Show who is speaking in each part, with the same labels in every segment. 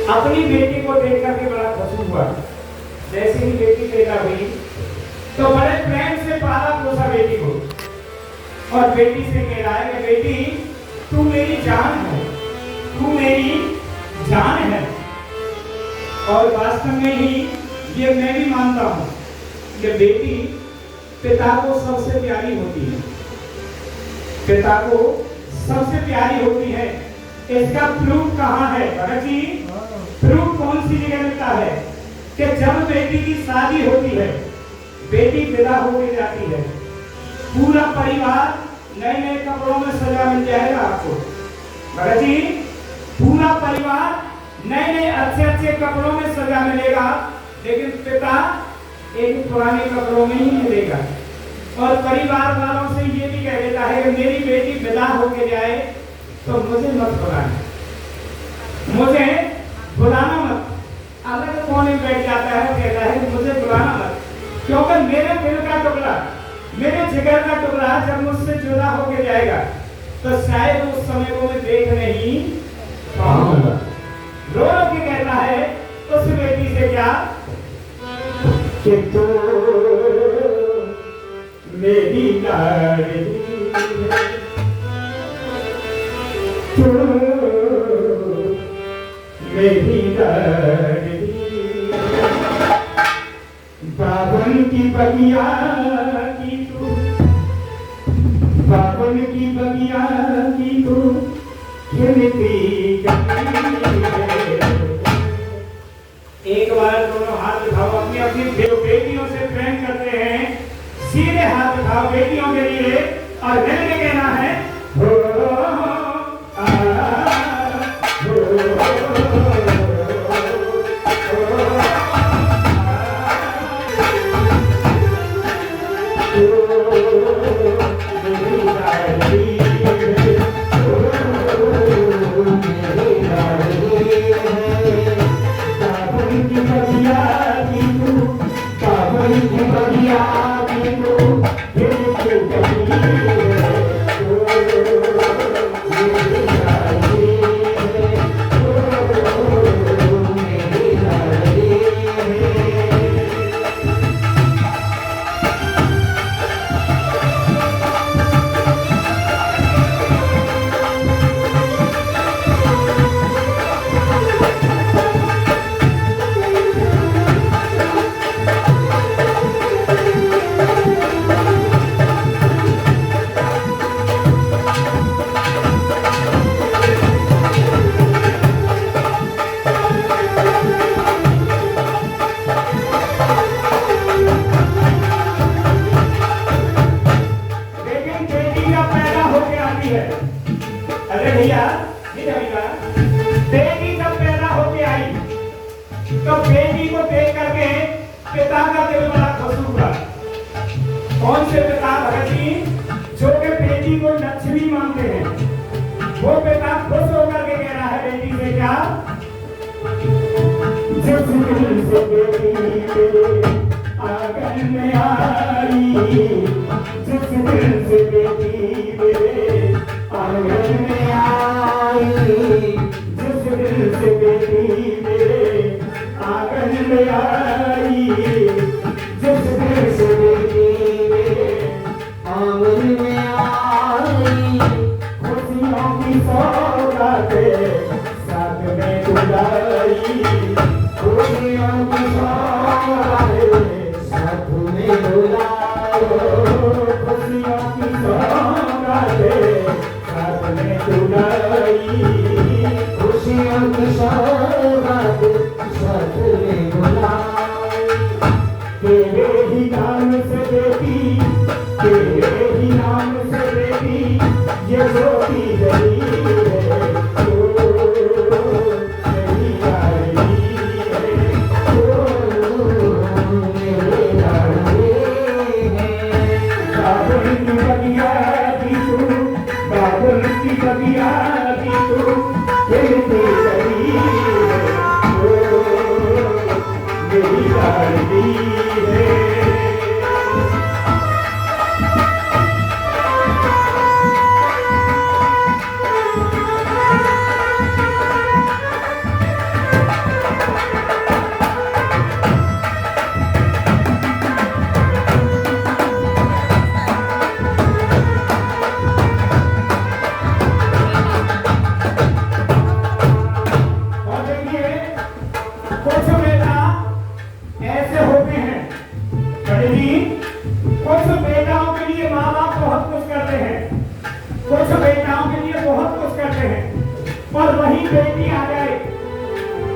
Speaker 1: अपनी बेटी को देख करके बड़ा खुश हुआ। जैसे ही बेटी पैदा हुई तो बड़े प्रेम से पाला पोसा बेटी को, और बेटी से कह रहा है कि बेटी तू मेरी जान है, तू मेरी जान है। और वास्तव में ही ये मैं भी मानता हूँ कि बेटी पिता को सबसे प्यारी होती है, पिता को सबसे प्यारी होती है। इसका प्रूफ कहाँ है भगत जी? प्रूफ कौन सी जगह मिलता है कि जब बेटी की शादी होती है, बेटी विदा होके जाती है, पूरा परिवार नए नए कपड़ों में सजा मिल जाएगा आपको भगत जी। पूरा परिवार नए नए अच्छे अच्छे कपड़ों में सजा मिलेगा, लेकिन पिता एक पुराने कपड़ों में ही मिलेगा। और परिवार वालों से ये भी कह देता है कि मेरी बेटी विदा होके जाए तो मुझे मत बुलाना, मुझे बुलाना मत। अलग कोने बैठ जाता है, कहता है कि मुझे बुलाना मत, क्योंकि मेरे दिल का टुकड़ा, मेरे जिगर का टुकड़ा जब मुझसे जुदा होके जाएगा तो शायद उस समय को मैं देख नहीं पाऊंगा। रो रो के कहता है उस बेटी से क्या कि तू मेरी लाडली है, तू मेरी लाडली, बावन की बगिया की तू, बावन की बगिया की तू खिलती एक बार दोनों हाथ उठाओ, अपनी अपनी बेटियों से प्रेम करते हैं, सीधे हाथ उठाओ बेटियों के लिए और मिल के कहना है तो बेटी को देख करके पिता का दिल बड़ा खुश हुआ। कौन से पिता भगत जी? जो कि बेटी को लक्ष्मी मानते हैं, वो पिता खुश होकर के कह रहा है बेटी से क्या, जिस दिल से बेटी मेरे आंगन में आई, जिस दिल से बेटी मेरे आंगन में आई, जिस दिल से बेटी मेरे आंगन में आई, जिस दिल से बेटी मेरे आंगन में आई, खुशियों की सौगातें साथ में बुलाई, खुशियों की सौगातें साथ में बुलाई, खुशियों की सौगातें साथ में बुलाई, खुशियों की सौगातें साथ में बुलाई। तेरे ही नाम से बेटी, तेरे ही नाम से बेटी ये ज्योति जली है, तो मेरी लाडली है, तो मेरी लाडली है। बाबुल की बगिया की तू, बाबुल की बगिया की तू खिलती जली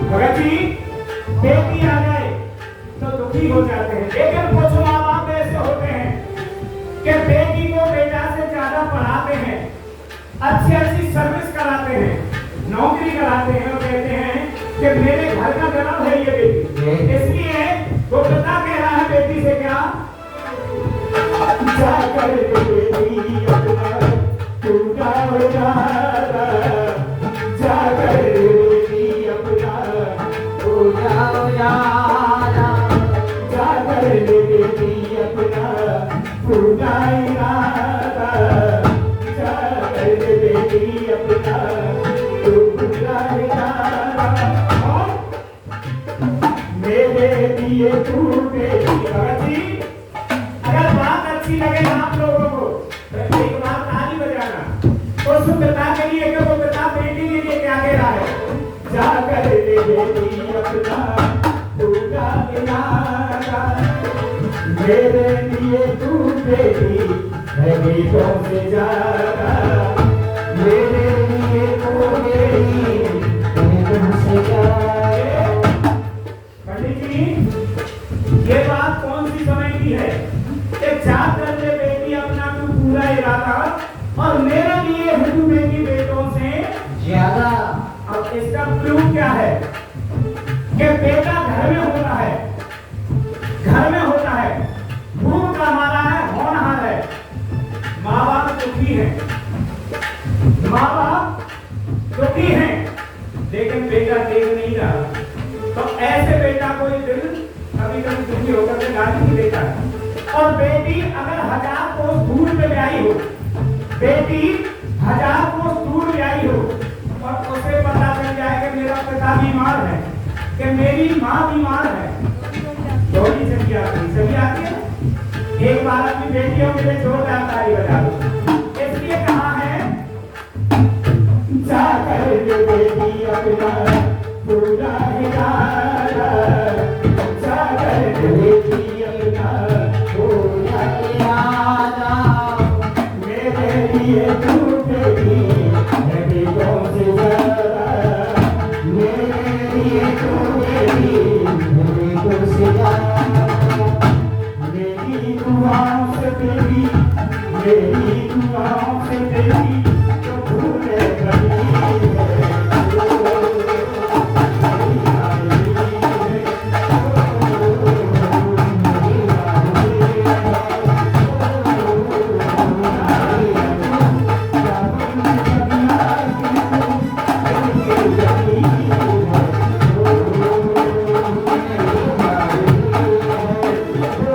Speaker 1: भगत जी बेटी आ जाए तो दुखी हो जाते हैं, लेकिन कुछ माँ बाप ऐसे होते हैं कि बेटी को बेटा से ज्यादा पढ़ाते हैं, अच्छी अच्छी सर्विस कराते हैं, नौकरी कराते हैं और कहते हैं कि मेरे घर का गरम है ये बेटी। इसलिए वो पिता कह रहा है बेटी से क्या, जाकर बेटी अपना टूटा हुआ, जाकर बेटी अपना टूटा हुआ, जाकर बेटी अपना टूटा इरादा, जाकर बेटी अपना टूटा इरादा, मेरे लिए तू बेटी। भगत जी अगर बात अच्छी लगे आप लोगों को तो एक बार ताली बजाना। उस पिता के लिए कि वो पिता बेटी के लिए क्या कह रहा है, जाकर बेटी अपना टूटा इरादा, मेरे लिए तू बेटी है बेटों से ज्यादा, मेरे लिए तू बेटी है बेटों से ज्यादा। पंडित जी ये बात कौन सी समय की है कि जाकर ले बेटी अपना तू पूरा इरादा और मेरे लिए हिंदू बेटी बेटों से ज्यादा। अब इसका प्रूफ क्या है कि बेटा घर में होता है, घर में होता है, भूख का मारा है, होनहार है, माँ बाप दुखी है, माँ बाप दुखी है, लेकिन बेटा देख नहीं रहा। तो ऐसे बेटा को दिल कभी कभी दुखी होकर के गाली भी देता है। और बेटी अगर 1000 कोस दूर पे आई हो, बेटी 1000 कोस दूर पे आई हो और उसे पता चल जाए कि मेरा पिता बीमार है, कि मेरी माँ बीमार है, थोड़ी चली आती है। एक बार अपनी बेटियों के लिए जोरदार ताली बजा दो। इसलिए कहा है जाकर बेटी अपना पूरा इरादा, जाकर बेटी अपना पूरा इरादा, मेरे लिए तू बेटी है बेटों से ज्यादा, मेरे लिए तू बेटी है बेटों से ज्यादा, मेरी दुआओं से बेटी, मेरी दुआओं से बेटी